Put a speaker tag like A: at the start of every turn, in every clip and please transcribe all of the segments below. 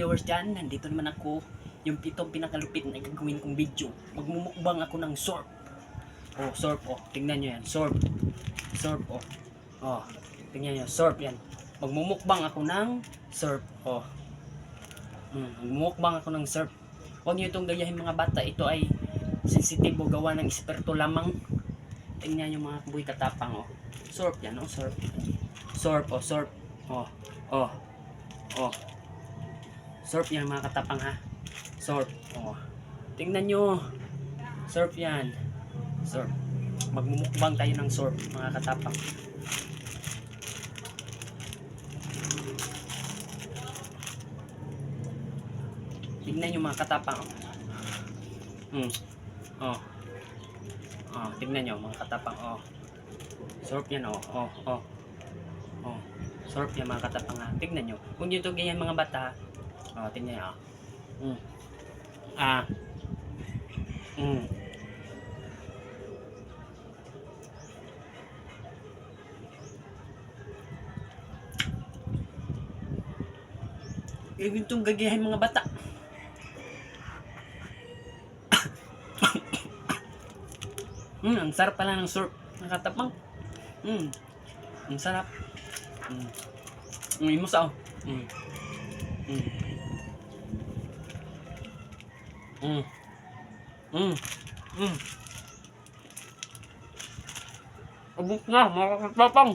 A: viewers dyan, nandito naman ako. Yung pitong pinakalupit na gagawin kong video. Magmumukbang ako ng sorb. Oh, sorb, oh. Tingnan nyo yan, sorb. Sorb, oh. Oh, tingnan nyo, sorb yan. Magmumukbang ako ng sorb, oh. Magmumukbang ako ng sorb. Huwag nyo itong gayahin mga bata. Ito ay sensitibo, gawa ng esperto lamang. Tingnan nyo mga kabuy katapang, oh. Sorb yan, oh, sorb. Sorb, oh, sorb. Oh, oh, oh. Sorb yan mga katapang ha. Sorb, oh. Tingnan nyo. Sorb yan. Sorb. Magmumukbang tayo ng sorb mga katapang. Tingnan nyo mga katapang. Oh. Oh, tingnan nyo mga katapang, oh. Sorb yan, oh. Oh, oh. Oh. Sorb yan mga katapang ha. Tingnan nyo. Kung nyo ito ganyan mga bata, oh, tingnan nyo, oh. Itong gagayahin mga bata. Ang sarap pala ng sorb. Nakatapang. Ang sarap. Imusa, oh. Abot na, mga katapang.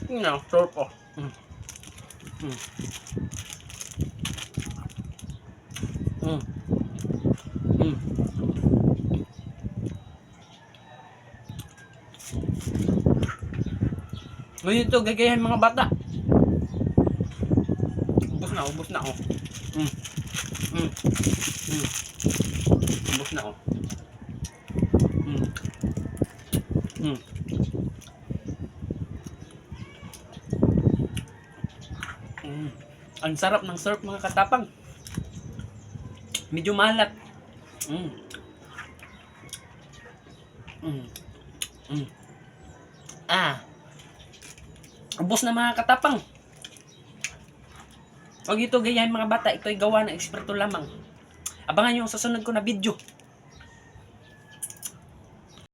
A: Tingnan, sorb, oh. Ngayon ito, gagayahin mga bata. Ubus na, oh. Ubus na, oh. Ang sarap ng sorb mga katapang. Medyo malat. Ubos na mga katapang. Huwag ito gayahin mga bata. Ito ay gawa ng eksperto lamang. Abangan nyo ang susunod ko na video.